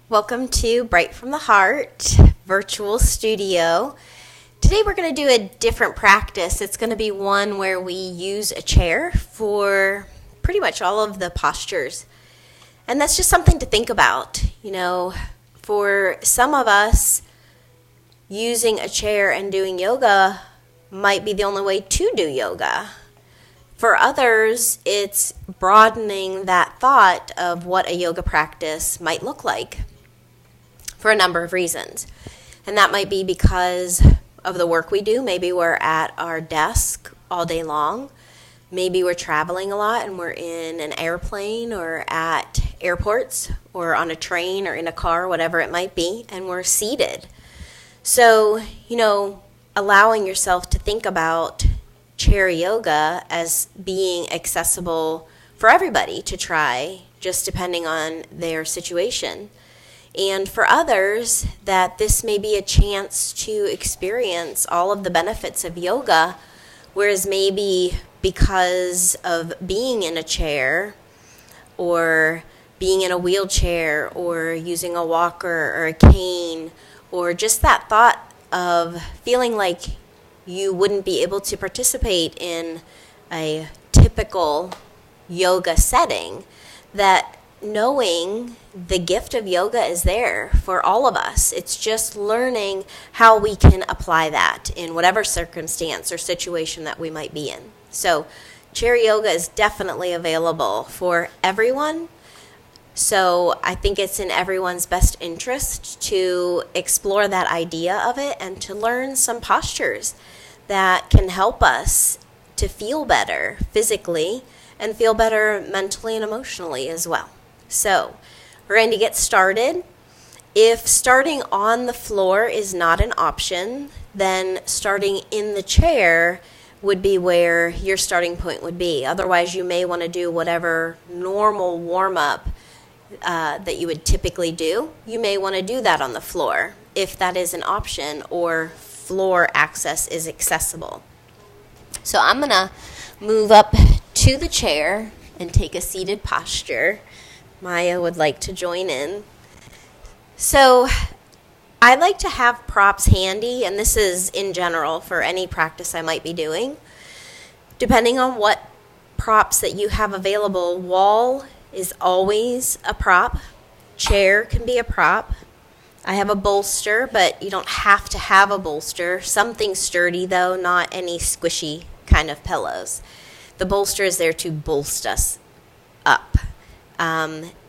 Welcome to Bright from the Heart Virtual Studio. Today we're going to do a different practice. It's going to be one where we use a chair for pretty much all of the postures. And that's just something to think about. For some of us, using a chair and doing yoga might be the only way to do yoga. For others, it's broadening that thought of what a yoga practice might look like for a number of reasons. And that might be because of the work we do. Maybe we're at our desk all day long. Maybe we're traveling a lot and we're in an airplane or at airports or on a train or in a car, whatever it might be, and we're seated. So, allowing yourself to think about chair yoga as being accessible for everybody to try, just depending on their situation. And for others, that this may be a chance to experience all of the benefits of yoga, whereas maybe because of being in a chair or being in a wheelchair or using a walker or a cane, or just that thought of feeling like you wouldn't be able to participate in a typical yoga setting, that knowing the gift of yoga is there for all of us. It's just learning how we can apply that in whatever circumstance or situation that we might be in. So chair yoga is definitely available for everyone. So I think it's in everyone's best interest to explore that idea of it and to learn some postures that can help us to feel better physically and feel better mentally and emotionally as well. So we're going to get started. If starting on the floor is not an option, then starting in the chair would be where your starting point would be. Otherwise, you may want to do whatever normal warm-up that you would typically do. You may want to do that on the floor if that is an option or floor access is accessible. So I'm going to move up to the chair and take a seated posture. Maya would like to join in. So I like to have props handy, and this is in general for any practice I might be doing. Depending on what props that you have available, wall is always a prop. Chair can be a prop. I have a bolster, but you don't have to have a bolster. Something sturdy, though, not any squishy kind of pillows. The bolster is there to bolster us up.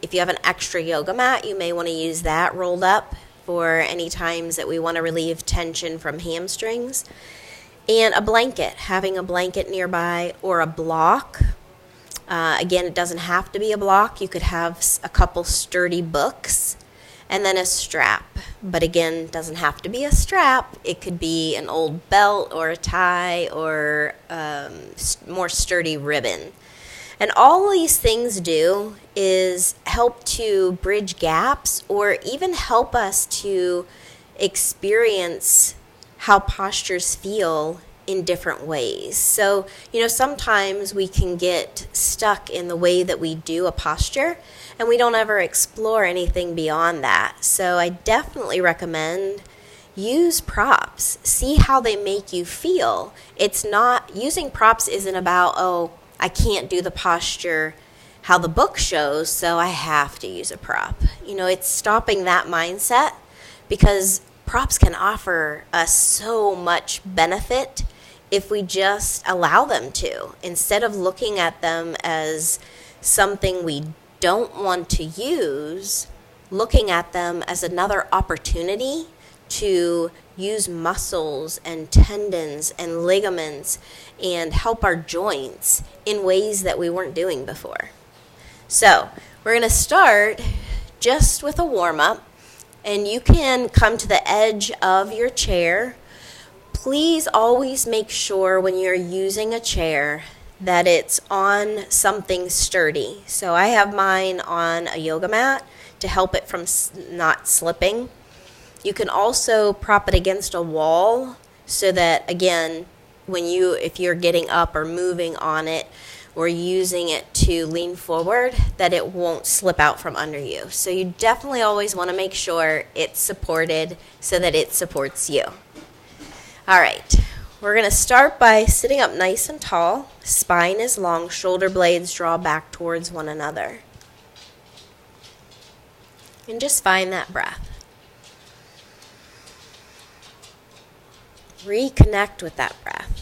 If you have an extra yoga mat, you may want to use that rolled up for any times that we want to relieve tension from hamstrings. And a blanket, having a blanket nearby or a block. Again, it doesn't have to be a block. You could have a couple sturdy books and then a strap. But again, it doesn't have to be a strap. It could be an old belt or a tie or more sturdy ribbon. And all these things do is help to bridge gaps or even help us to experience how postures feel in different ways. So, sometimes we can get stuck in the way that we do a posture and we don't ever explore anything beyond that. So I definitely recommend use props. See how they make you feel. Using props isn't about, I can't do the posture how the book shows, so I have to use a prop. It's stopping that mindset, because props can offer us so much benefit if we just allow them to. Instead of looking at them as something we don't want to use, looking at them as another opportunity to use muscles and tendons and ligaments and help our joints in ways that we weren't doing before. So we're going to start just with a warm-up, and you can come to the edge of your chair. Please always make sure when you're using a chair that it's on something sturdy. So I have mine on a yoga mat to help it from not slipping. You can also prop it against a wall so that, again, if you're getting up or moving on it or using it to lean forward that it won't slip out from under you. So you definitely always want to make sure it's supported so that it supports you. All right, we're going to start by sitting up nice and tall. Spine is long, shoulder blades draw back towards one another. And just find that breath. Reconnect with that breath.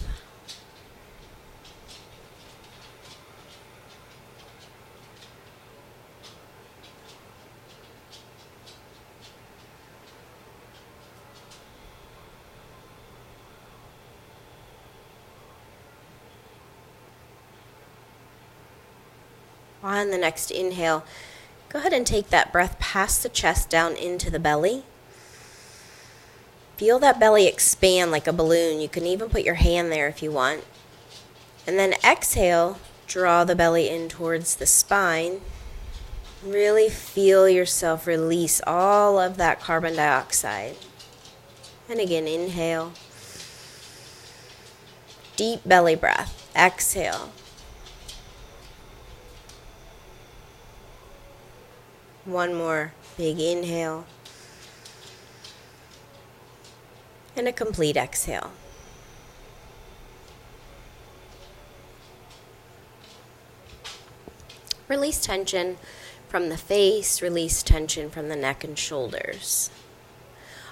On the next inhale, go ahead and take that breath past the chest down into the belly. Feel that belly expand like a balloon. You can even put your hand there if you want. And then exhale, draw the belly in towards the spine. Really feel yourself release all of that carbon dioxide. And again, inhale. Deep belly breath. Exhale. One more big inhale. And a complete exhale. Release tension from the face, release tension from the neck and shoulders.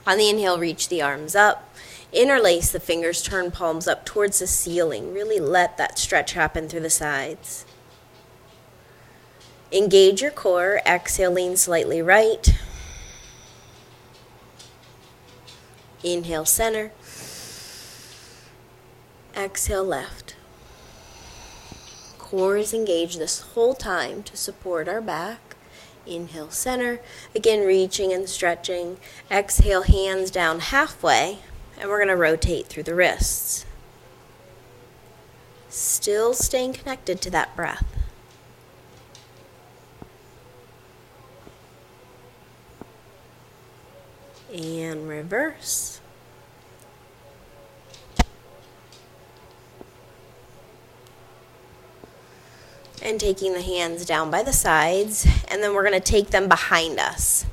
On the inhale, reach the arms up. Interlace the fingers, turn palms up towards the ceiling. Really let that stretch happen through the sides. Engage your core. Exhale, lean slightly right. Inhale, center. Exhale, left. Core is engaged this whole time to support our back. Inhale, center. Again, reaching and stretching. Exhale, hands down halfway. And we're going to rotate through the wrists. Still staying connected to that breath. And reverse. And taking the hands down by the sides, and then we're going to take them behind us.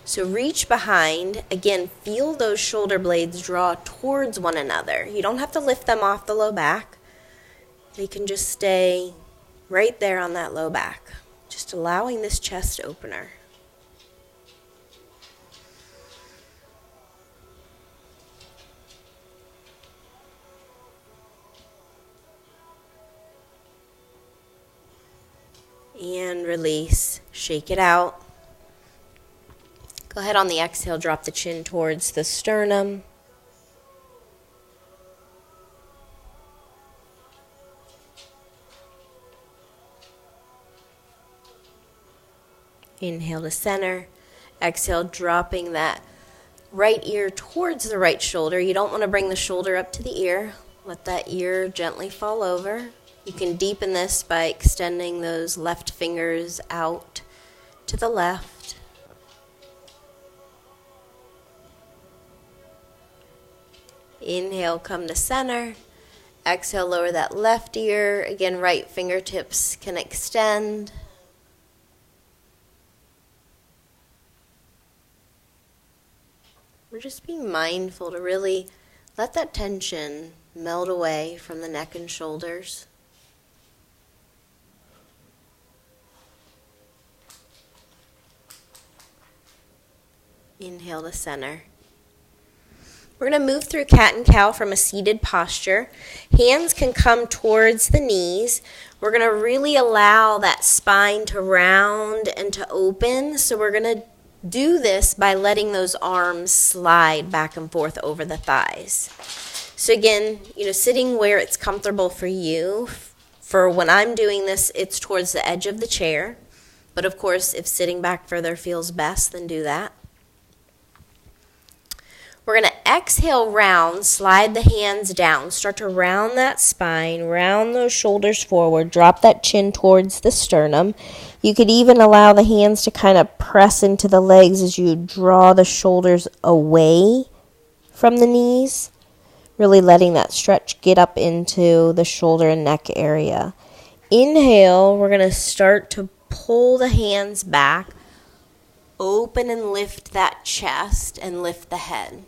So reach behind. Again, feel those shoulder blades draw towards one another. You don't have to lift them off the low back. They can just stay right there on that low back. Just allowing this chest opener. And release. Shake it out. Go ahead on the exhale, drop the chin towards the sternum. Inhale to center. Exhale, dropping that right ear towards the right shoulder. You don't want to bring the shoulder up to the ear. Let that ear gently fall over. You can deepen this by extending those left fingers out to the left. Inhale, come to center. Exhale, lower that left ear. Again, right fingertips can extend. We're just being mindful to really let that tension melt away from the neck and shoulders. Inhale to center. We're going to move through cat and cow from a seated posture. Hands can come towards the knees. We're going to really allow that spine to round and to open. So we're going to do this by letting those arms slide back and forth over the thighs. So again, sitting where it's comfortable for you. For when I'm doing this, it's towards the edge of the chair. But of course, if sitting back further feels best, then do that. We're going to exhale round, slide the hands down, start to round that spine, round those shoulders forward, drop that chin towards the sternum. You could even allow the hands to kind of press into the legs as you draw the shoulders away from the knees, really letting that stretch get up into the shoulder and neck area. inhale, we're going to start to pull the hands back, open and lift that chest and lift the head.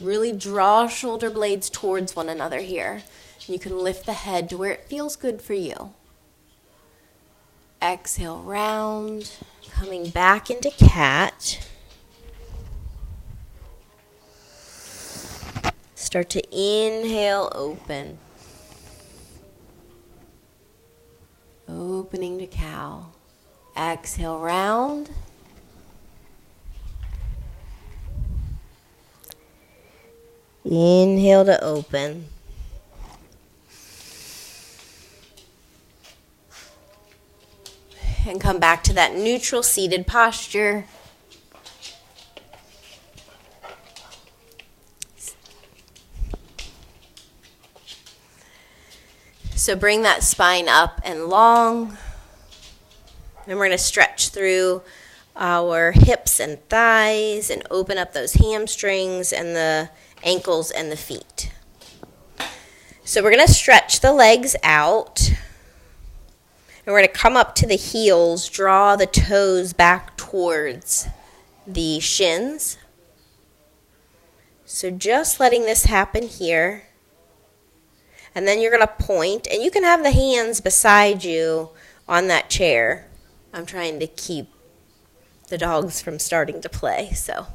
Really draw shoulder blades towards one another here. You can lift the head to where it feels good for you. Exhale, round, coming back into cat. Start to inhale, open. Opening to cow. Exhale, round. Inhale to open. And come back to that neutral seated posture. So bring that spine up and long. And we're going to stretch through our hips and thighs and open up those hamstrings and the ankles and the feet. So we're going to stretch the legs out. And we're going to come up to the heels, draw the toes back towards the shins. So just letting this happen here. And then you're going to point, and you can have the hands beside you on that chair. I'm trying to keep the dogs from starting to play, so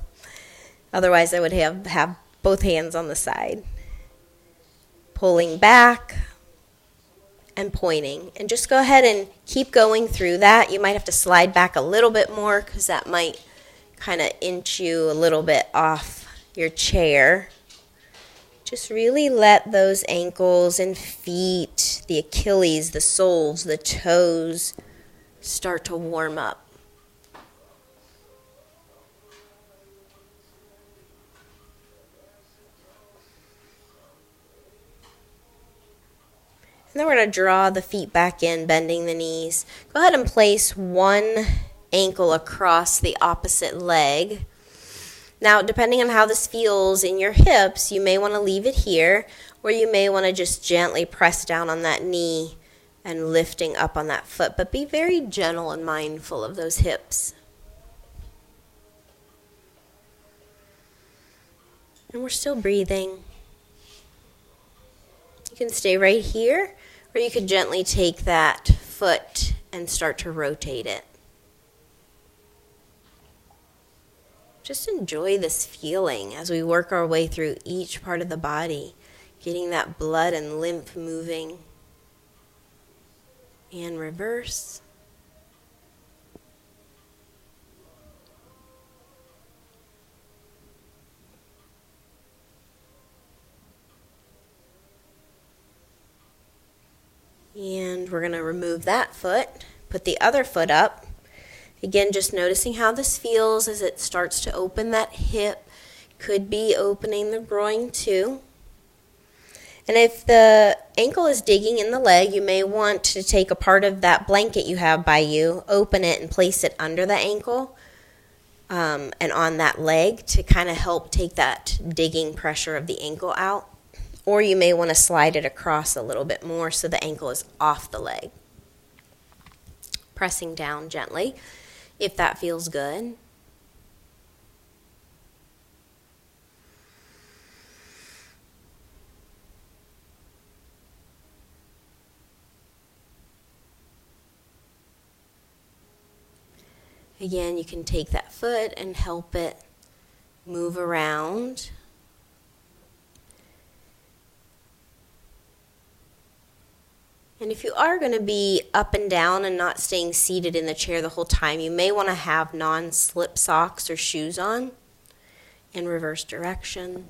otherwise I would have both hands on the side. Pulling back and pointing. And just go ahead and keep going through that. You might have to slide back a little bit more because that might kind of inch you a little bit off your chair. Just really let those ankles and feet, the Achilles, the soles, the toes start to warm up. And then we're going to draw the feet back in, bending the knees. Go ahead and place one ankle across the opposite leg. Now, depending on how this feels in your hips, you may want to leave it here, or you may want to just gently press down on that knee and lifting up on that foot. But be very gentle and mindful of those hips. And we're still breathing. You can stay right here, or you could gently take that foot and start to rotate it. Just enjoy this feeling as we work our way through each part of the body, getting that blood and lymph moving. And reverse. And we're going to remove that foot, put the other foot up. Again, just noticing how this feels as it starts to open that hip. Could be opening the groin too. And if the ankle is digging in the leg, you may want to take a part of that blanket you have by you, open it and place it under the ankle and on that leg to kind of help take that digging pressure of the ankle out. Or you may want to slide it across a little bit more so the ankle is off the leg. Pressing down gently if that feels good. Again, you can take that foot and help it move around. And if you are going to be up and down and not staying seated in the chair the whole time, you may want to have non-slip socks or shoes on in reverse direction.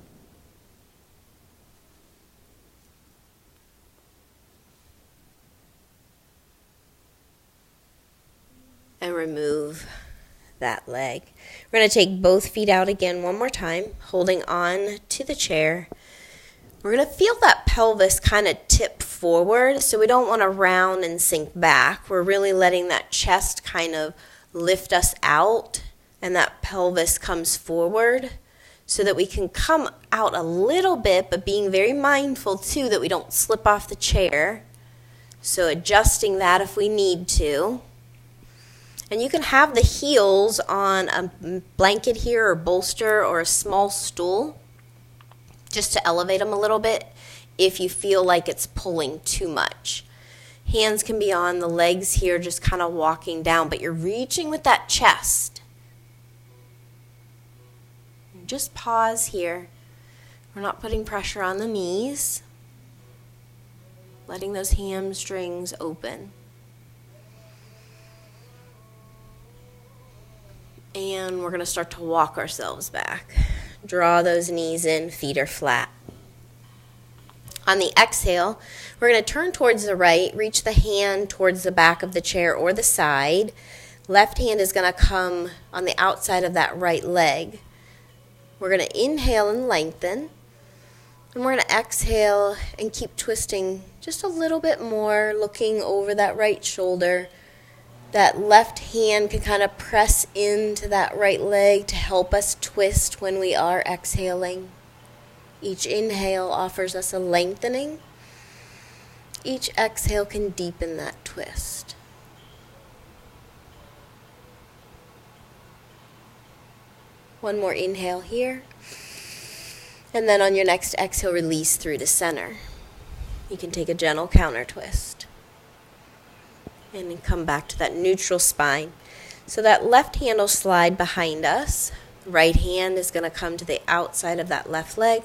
And remove that leg. We're going to take both feet out again one more time, holding on to the chair. We're going to feel that pelvis kind of tip forward, so we don't want to round and sink back. We're really letting that chest kind of lift us out, and that pelvis comes forward so that we can come out a little bit, but being very mindful, too, that we don't slip off the chair. So adjusting that if we need to. And you can have the heels on a blanket here or bolster or a small stool just to elevate them a little bit if you feel like it's pulling too much. Hands can be on the legs here, just kind of walking down, but you're reaching with that chest. Just pause here. We're not putting pressure on the knees. Letting those hamstrings open. And we're going to start to walk ourselves back. Draw those knees in, feet are flat. On the exhale, we're going to turn towards the right, reach the hand towards the back of the chair or the side. Left hand is going to come on the outside of that right leg. We're going to inhale and lengthen. And we're going to exhale and keep twisting just a little bit more, looking over that right shoulder. That left hand can kind of press into that right leg to help us twist when we are exhaling. Each inhale offers us a lengthening. Each exhale can deepen that twist. One more inhale here. And then on your next exhale, release through to center. You can take a gentle counter twist. And then come back to that neutral spine. So that left hand will slide behind us. Right hand is going to come to the outside of that left leg.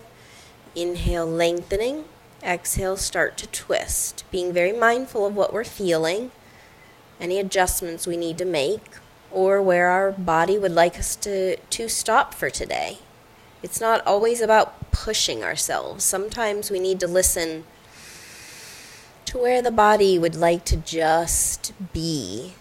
Inhale, lengthening. Exhale, start to twist. Being very mindful of what we're feeling. Any adjustments we need to make. Or where our body would like us to stop for today. It's not always about pushing ourselves. Sometimes we need to listen to where the body would like to just be.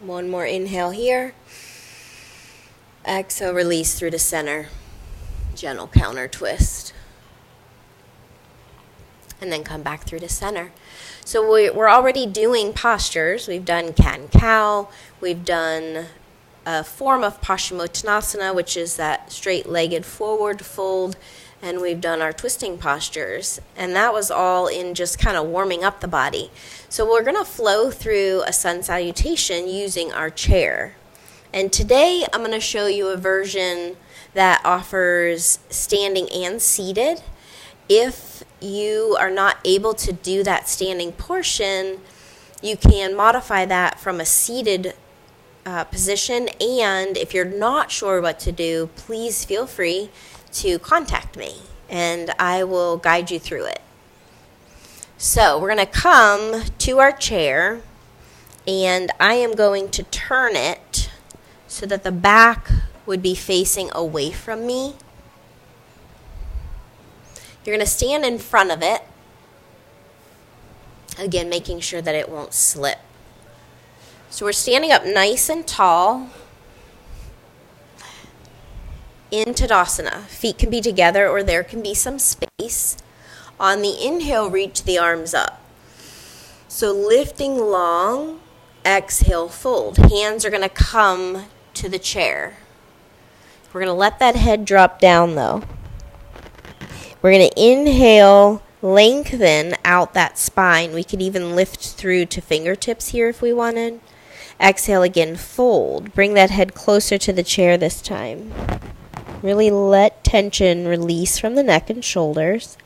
One more inhale here. Exhale, release through to center. Gentle counter twist. And then come back through to center. So we're already doing postures. We've done cat and cow. We've done a form of Paschimottanasana, which is that straight-legged forward fold. And we've done our twisting postures. And that was all in just kind of warming up the body. So we're going to flow through a sun salutation using our chair. And today I'm going to show you a version that offers standing and seated. If you are not able to do that standing portion, you can modify that from a seated position. And if you're not sure what to do, please feel free to contact me and I will guide you through it. So we're going to come to our chair and I am going to turn it so that the back would be facing away from me. You're going to stand in front of it. Again, making sure that it won't slip. So we're standing up nice and tall in Tadasana. Feet can be together or there can be some space. On the inhale, reach the arms up. So lifting long, exhale, fold. Hands are going to come to the chair. We're going to let that head drop down though. We're going to inhale, lengthen out that spine. We could even lift through to fingertips here if we wanted. Exhale again, fold. Bring that head closer to the chair this time. Really let tension release from the neck and shoulders.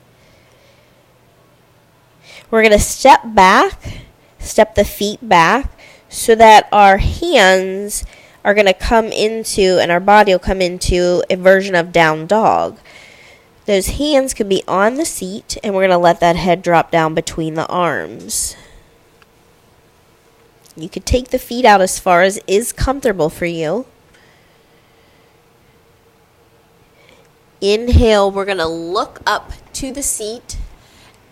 We're going to step back, step the feet back so that our hands are going to come into, and our body will come into a version of down dog. Those hands can be on the seat, and we're going to let that head drop down between the arms. You could take the feet out as far as is comfortable for you. Inhale, we're going to look up to the seat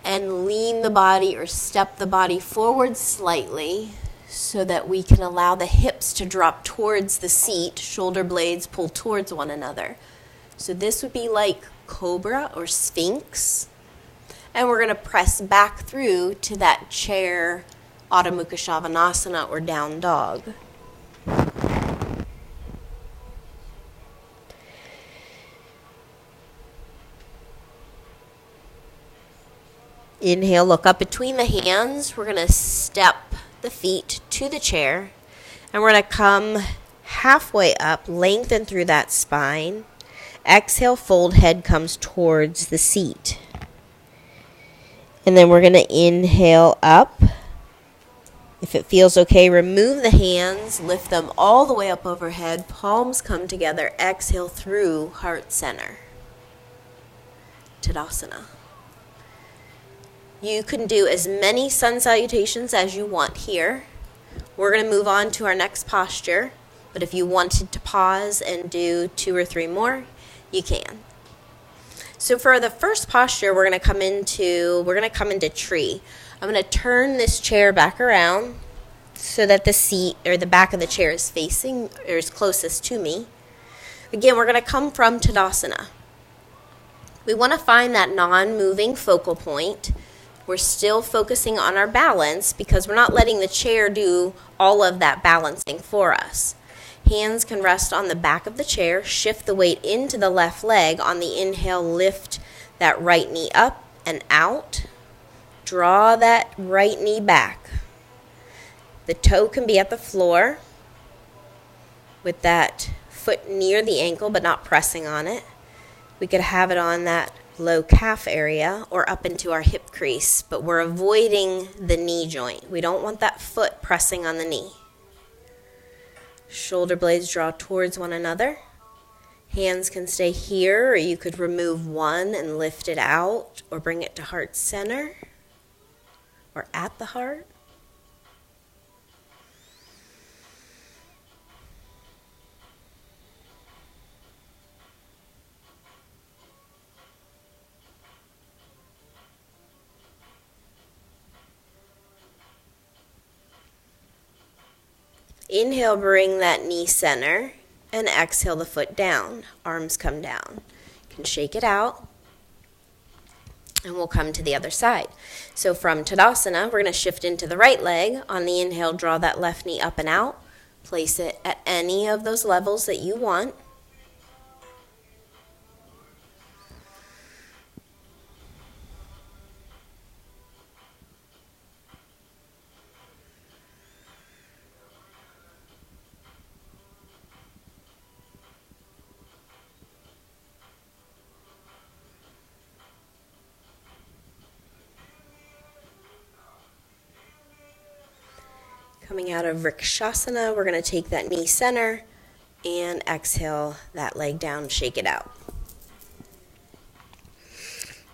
and lean the body or step the body forward slightly so that we can allow the hips to drop towards the seat, shoulder blades pull towards one another. So this would be like Cobra or Sphinx. And we're going to press back through to that chair Adho Mukha Svanasana or down dog. Inhale, look up between the hands. We're going to step the feet to the chair. And we're going to come halfway up, lengthen through that spine. Exhale, fold, head comes towards the seat. And then we're going to inhale up. If it feels okay, remove the hands, lift them all the way up overhead. Palms come together. Exhale through heart center. Tadasana. You can do as many sun salutations as you want here. We're going to move on to our next posture, but if you wanted to pause and do 2 or 3 more, you can. So for the first posture, we're going to come into tree. I'm going to turn this chair back around so that the seat or the back of the chair is facing or is closest to me. Again, we're going to come from Tadasana. We want to find that non-moving focal point. We're still focusing on our balance because we're not letting the chair do all of that balancing for us. Hands can rest on the back of the chair. Shift the weight into the left leg. On the inhale, lift that right knee up and out. Draw that right knee back. The toe can be at the floor with that foot near the ankle but not pressing on it. We could have it on that low calf area or up into our hip crease, but we're avoiding the knee joint. We don't want that foot pressing on the knee. Shoulder blades draw towards one another. Hands can stay here, or you could remove one and lift it out or bring it to heart center or at the heart. Inhale, bring that knee center, and exhale the foot down. Arms come down. You can shake it out, and we'll come to the other side. So from Tadasana, we're going to shift into the right leg. On the inhale, draw that left knee up and out. Place it at any of those levels that you want. Coming out of Vrikshasana, we're going to take that knee center and exhale that leg down, shake it out.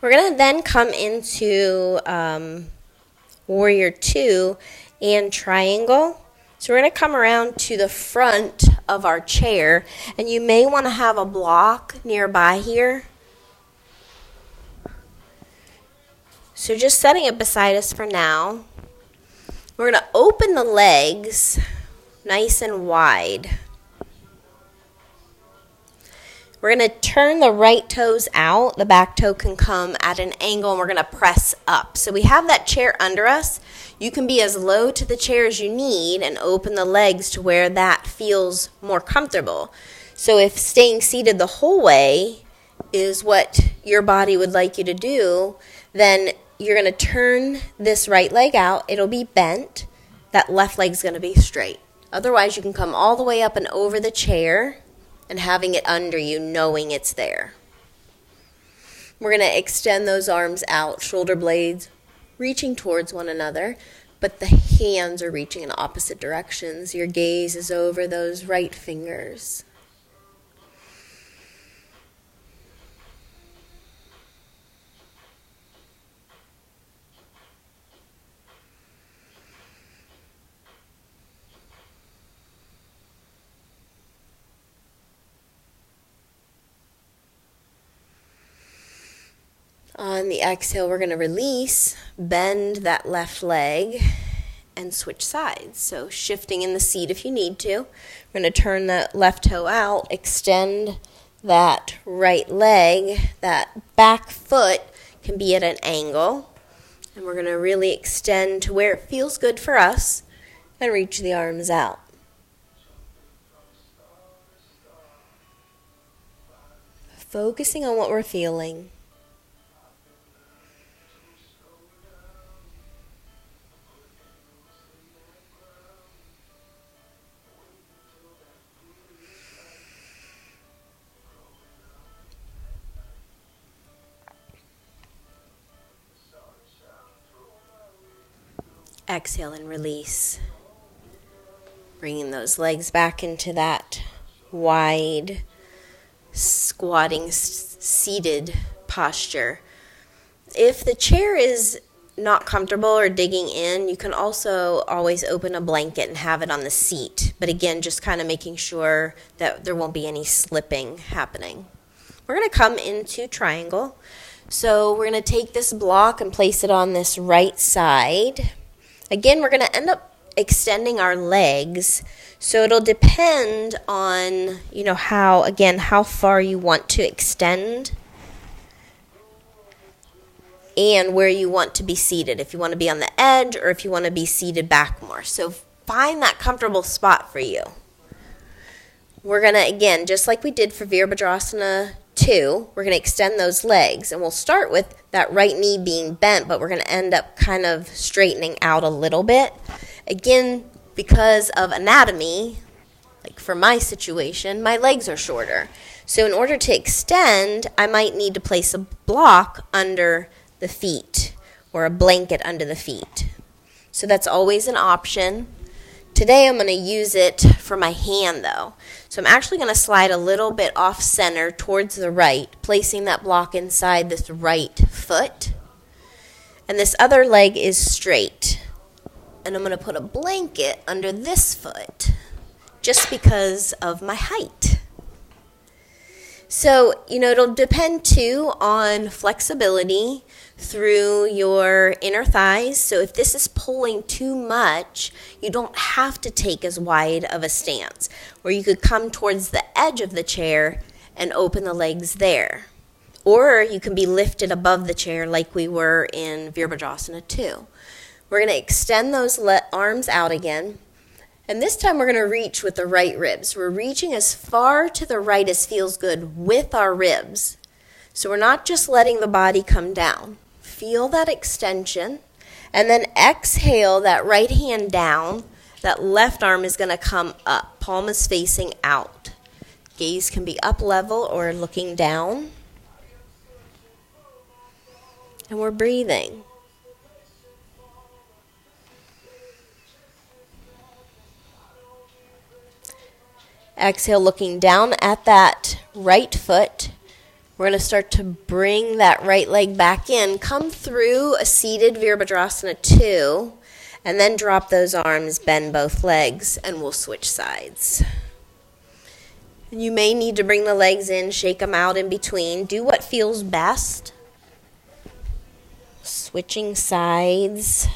We're going to then come into Warrior 2 and Triangle. So we're going to come around to the front of our chair, and you may want to have a block nearby here. So just setting it beside us for now. We're going to open the legs nice and wide. We're going to turn the right toes out. The back toe can come at an angle, and we're going to press up. So we have that chair under us. You can be as low to the chair as you need and open the legs to where that feels more comfortable. So if staying seated the whole way is what your body would like you to do, then you're going to turn this right leg out. It'll be bent. That left leg's going to be straight. Otherwise, you can come all the way up and over the chair and having it under you, knowing it's there. We're going to extend those arms out, shoulder blades reaching towards one another, but the hands are reaching in opposite directions. Your gaze is over those right fingers. On the exhale, we're going to release, bend that left leg, and switch sides. So shifting in the seat if you need to. We're going to turn that left toe out, extend that right leg. That back foot can be at an angle. And we're going to really extend to where it feels good for us and reach the arms out. Focusing on what we're feeling. Exhale and release. Bringing those legs back into that wide, squatting, seated posture. If the chair is not comfortable or digging in, you can also always open a blanket and have it on the seat. But again, just kind of making sure that there won't be any slipping happening. We're going to come into triangle. So we're going to take this block and place it on this right side. Again, we're going to end up extending our legs, so it'll depend on, how far you want to extend and where you want to be seated, if you want to be on the edge or if you want to be seated back more. So find that comfortable spot for you. We're going to, again, just like we did for Virabhadrasana 2, we're going to extend those legs, and we'll start with that right knee being bent, but we're going to end up kind of straightening out a little bit. Again, because of anatomy, like for my situation, my legs are shorter. So in order to extend, I might need to place a block under the feet or a blanket under the feet. So that's always an option. Today I'm going to use it for my hand though. So I'm actually going to slide a little bit off center towards the right, placing that block inside this right foot. And this other leg is straight. And I'm going to put a blanket under this foot just because of my height. So, it'll depend too on flexibility through your inner thighs. So if this is pulling too much, you don't have to take as wide of a stance. Or you could come towards the edge of the chair and open the legs there. Or you can be lifted above the chair like we were in Virabhadrasana 2. We're going to extend those arms out again. And this time we're going to reach with the right ribs. We're reaching as far to the right as feels good with our ribs. So we're not just letting the body come down. Feel that extension. And then exhale that right hand down. That left arm is going to come up. Palm is facing out. Gaze can be up level or looking down. And we're breathing. Exhale, looking down at that right foot. We're going to start to bring that right leg back in. Come through a seated Virabhadrasana 2, and then drop those arms, bend both legs, and we'll switch sides. And you may need to bring the legs in, shake them out in between. Do what feels best. Switching sides.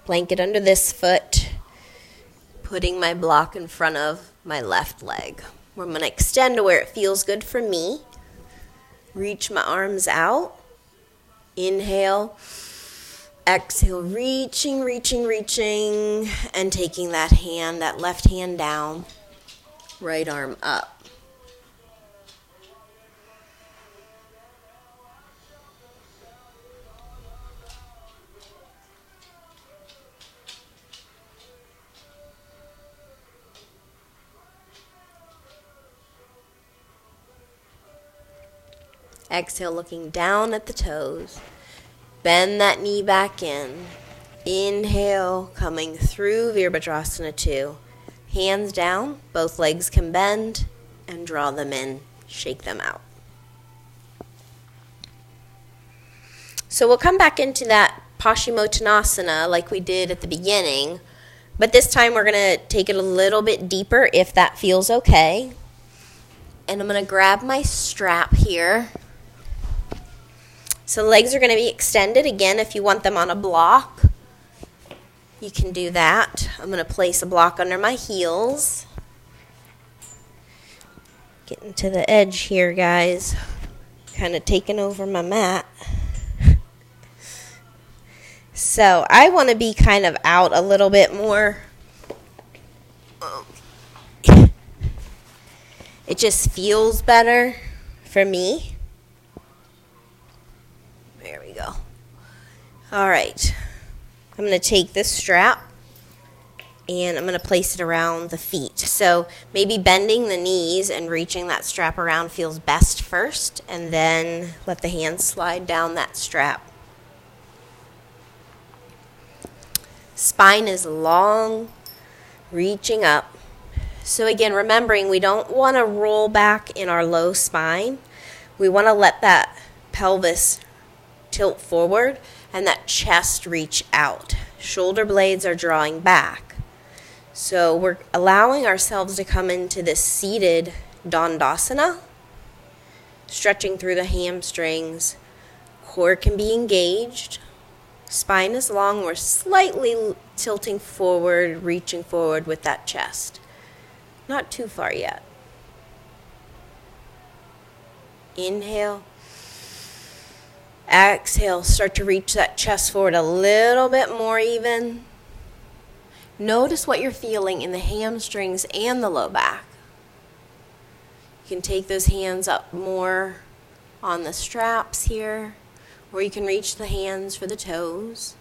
Blanket under this foot. Putting my block in front of my left leg. I'm going to extend to where it feels good for me. Reach my arms out. Inhale. Exhale, reaching, and taking that left hand down. Right arm up. Exhale, looking down at the toes. Bend that knee back in. Inhale, coming through Virabhadrasana 2. Hands down, both legs can bend, and draw them in, shake them out. So we'll come back into that Paschimottanasana like we did at the beginning, but this time we're going to take it a little bit deeper if that feels okay. And I'm going to grab my strap here. So the legs are going to be extended. Again, if you want them on a block, you can do that. I'm going to place a block under my heels. Getting to the edge here, guys. Kind of taking over my mat. So I want to be kind of out a little bit more. It just feels better for me. There we go. All right. I'm going to take this strap and I'm going to place it around the feet. So maybe bending the knees and reaching that strap around feels best first, and then let the hands slide down that strap. Spine is long, reaching up. So again, remembering we don't want to roll back in our low spine. We want to let that pelvis tilt forward and that chest reach out. Shoulder blades are drawing back. So we're allowing ourselves to come into this seated Dandasana, stretching through the hamstrings. Core can be engaged. Spine is long. We're slightly tilting forward, reaching forward with that chest. Not too far yet. Inhale. Exhale. Start to reach that chest forward a little bit more even. Notice what you're feeling in the hamstrings and the low back. You can take those hands up more on the straps here, or you can reach the hands for the toes.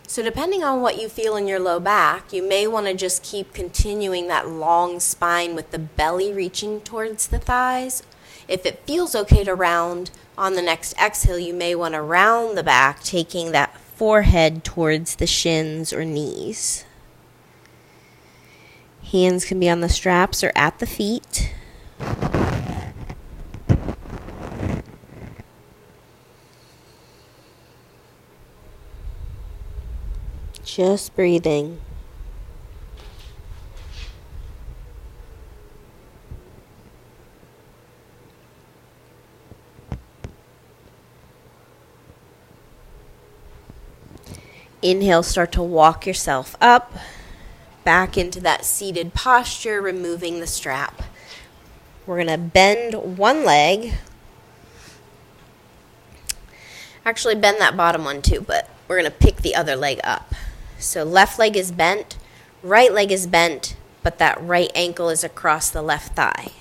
So depending on what you feel in your low back, you may want to just keep continuing that long spine with the belly reaching towards the thighs. If it feels okay to round, on the next exhale, you may want to round the back, taking that forehead towards the shins or knees. Hands can be on the straps or at the feet. Just breathing. Inhale, start to walk yourself up, back into that seated posture, removing the strap. We're going to bend one leg. Actually, bend that bottom one too, but we're going to pick the other leg up. So left leg is bent, right leg is bent, but that right ankle is across the left thigh.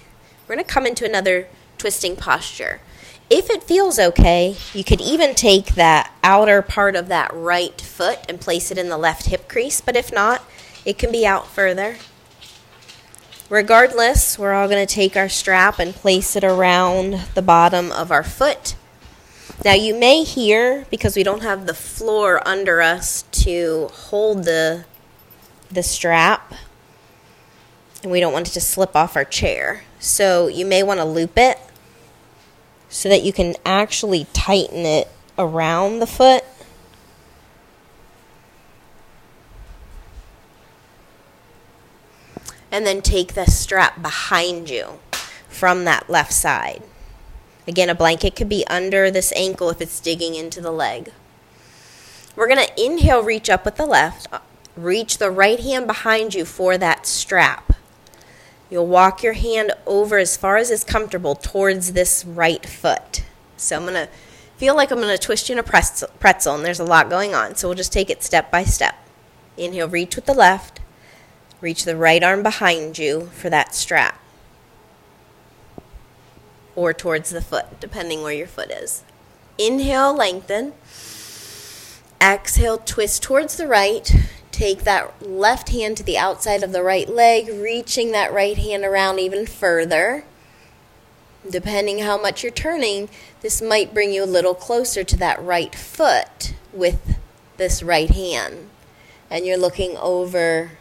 We're going to come into another twisting posture. If it feels okay, you could even take that outer part of that right foot and place it in the left hip crease, but if not, it can be out further. Regardless, we're all going to take our strap and place it around the bottom of our foot. Now you may hear, because we don't have the floor under us to hold the strap, and we don't want it to slip off our chair, so you may want to loop it so that you can actually tighten it around the foot. And then take the strap behind you from that left side. Again, a blanket could be under this ankle if it's digging into the leg. We're going to inhale, reach up with the left. Reach the right hand behind you for that strap. You'll walk your hand over as far as is comfortable towards this right foot. So I'm going to feel like I'm going to twist you in a pretzel, and there's a lot going on. So we'll just take it step by step. Inhale, reach with the left. Reach the right arm behind you for that strap. Or towards the foot, depending where your foot is. Inhale, lengthen. Exhale, twist towards the right. Take that left hand to the outside of the right leg, reaching that right hand around even further. Depending how much you're turning, this might bring you a little closer to that right foot with this right hand. And you're looking over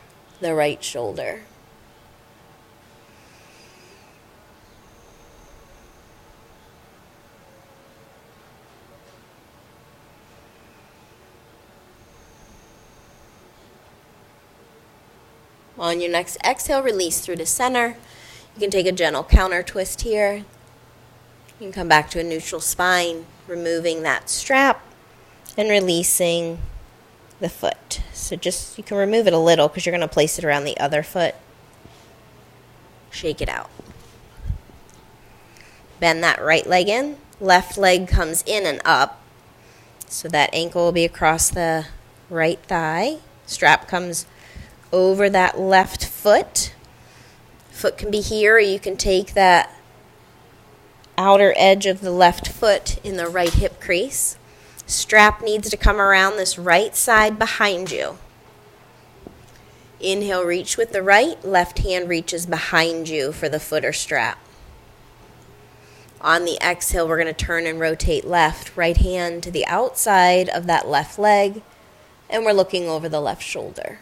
the right shoulder. On your next exhale, release through the center. You can take a gentle counter twist here. You can come back to a neutral spine, removing that strap and releasing the foot. So you can remove it a little because you're going to place it around the other foot. Shake it out. Bend that right leg in. Left leg comes in and up. So that ankle will be across the right thigh. Strap comes over that left foot. Foot can be here, or you can take that outer edge of the left foot in the right hip crease. Strap needs to come around this right side behind you. Inhale, reach with the right. Left hand reaches behind you for the foot or strap. On the exhale, we're going to turn and rotate left. Right hand to the outside of that left leg, and we're looking over the left shoulder.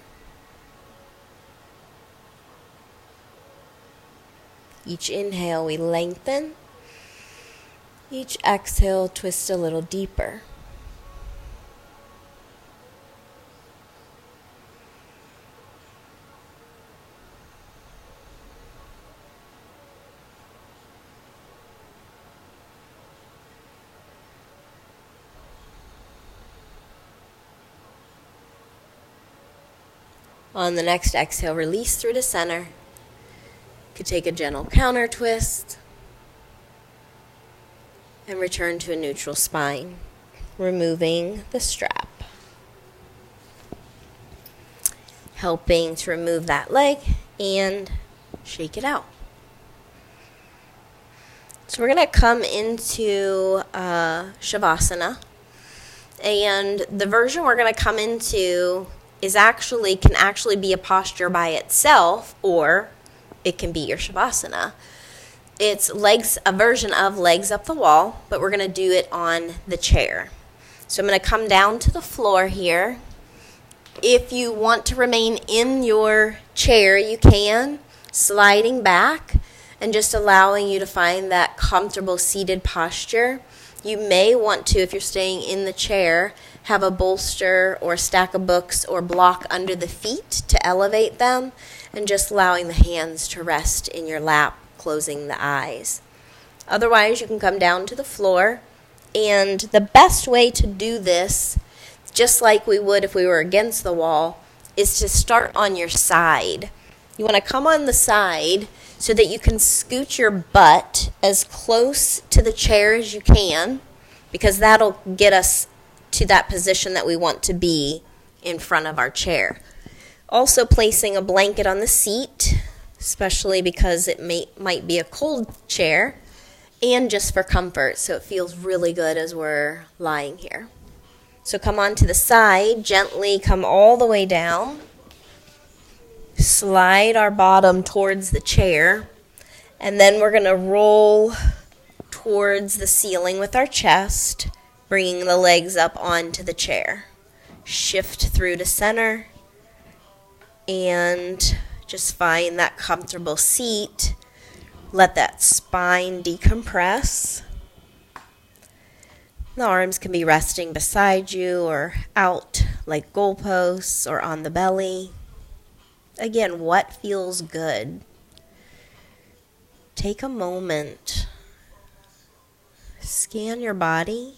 Each inhale, we lengthen. Each exhale, twist a little deeper. On the next exhale, release through the center. You could take a gentle counter twist and return to a neutral spine, removing the strap. Helping to remove that leg and shake it out. So we're going to come into Shavasana. And the version we're going to come into can actually be a posture by itself, or it can be your Shavasana. It's a version of legs up the wall, but we're going to do it on the chair. So I'm going to come down to the floor here. If you want to remain in your chair, you can, sliding back and just allowing you to find that comfortable seated posture. You may want to, if you're staying in the chair, have a bolster or a stack of books or block under the feet to elevate them, and just allowing the hands to rest in your lap, closing the eyes. Otherwise, you can come down to the floor, and the best way to do this, just like we would if we were against the wall, is to start on your side. You want to come on the side so that you can scoot your butt as close to the chair as you can, because that'll get us to that position that we want to be in front of our chair. Also placing a blanket on the seat, especially because it might be a cold chair, and just for comfort, so it feels really good as we're lying here. So come on to the side, gently come all the way down. Slide our bottom towards the chair, and then we're going to roll towards the ceiling with our chest, bringing the legs up onto the chair. Shift through to center, and just find that comfortable seat. Let that spine decompress. The arms can be resting beside you or out like goalposts or on the belly. Again, what feels good? Take a moment. Scan your body.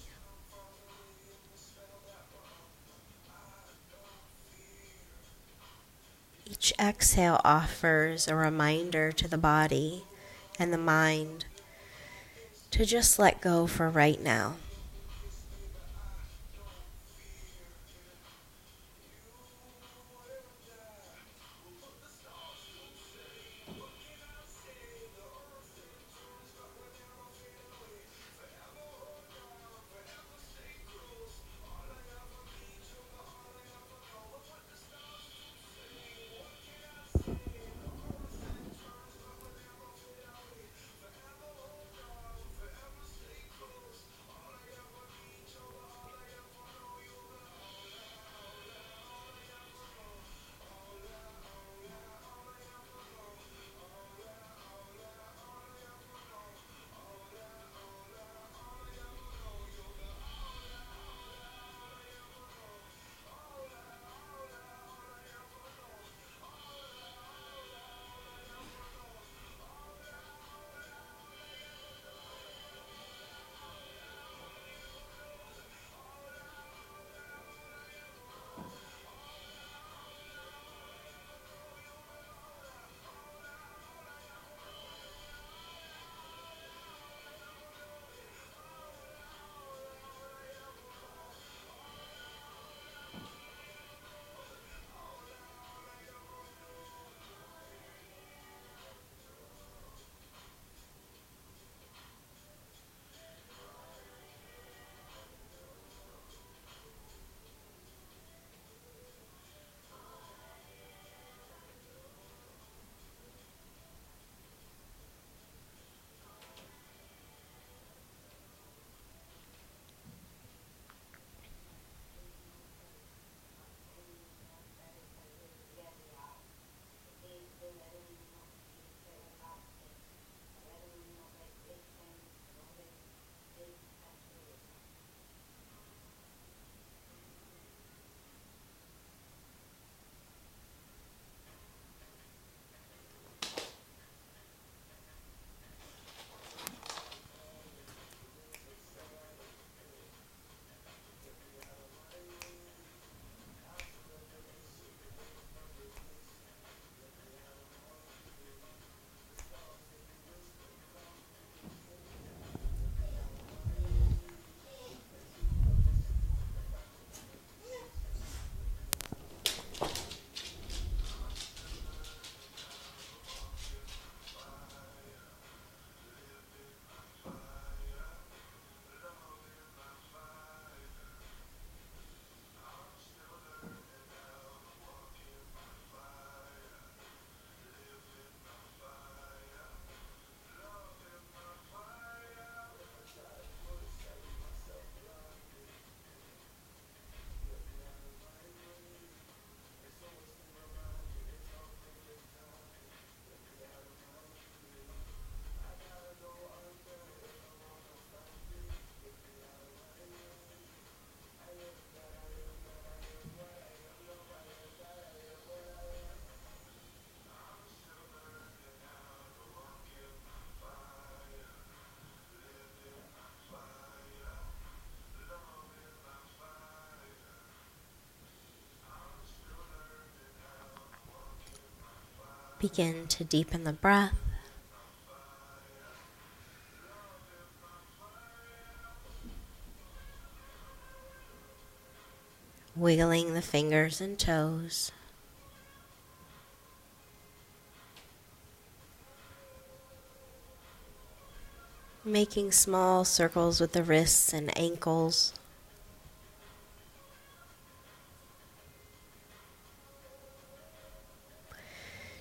Each exhale offers a reminder to the body and the mind to just let go for right now. Begin to deepen the breath. Wiggling the fingers and toes. Making small circles with the wrists and ankles.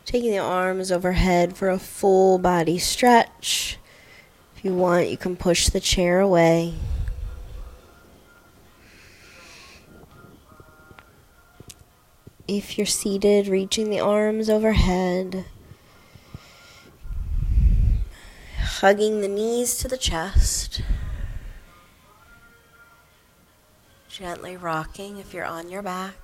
Taking the arms overhead for a full body stretch. If you want, you can push the chair away. If you're seated, reaching the arms overhead. Hugging the knees to the chest. Gently rocking if you're on your back.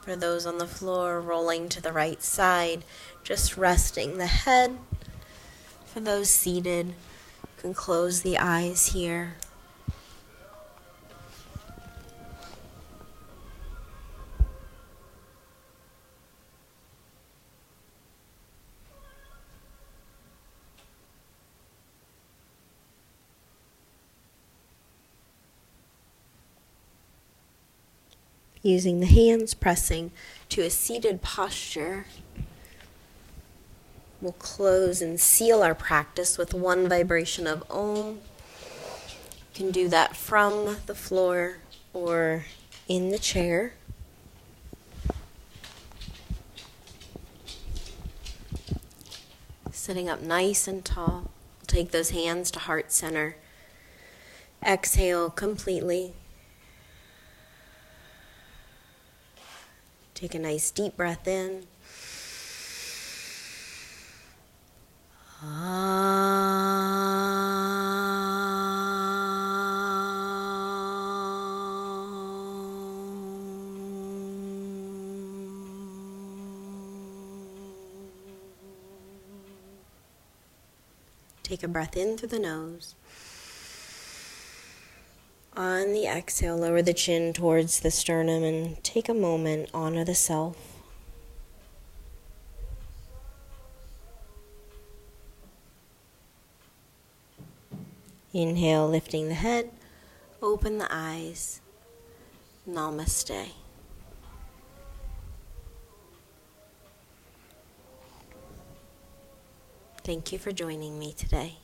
For those on the floor, rolling to the right side, just resting the head. For those seated, you can close the eyes here. Using the hands, pressing to a seated posture. We'll close and seal our practice with one vibration of Om. You can do that from the floor or in the chair. Sitting up nice and tall. We'll take those hands to heart center. Exhale completely. Take a nice deep breath in. Take a breath in through the nose. On the exhale, lower the chin towards the sternum and take a moment, honor the self. Inhale, lifting the head, open the eyes. Namaste. Thank you for joining me today.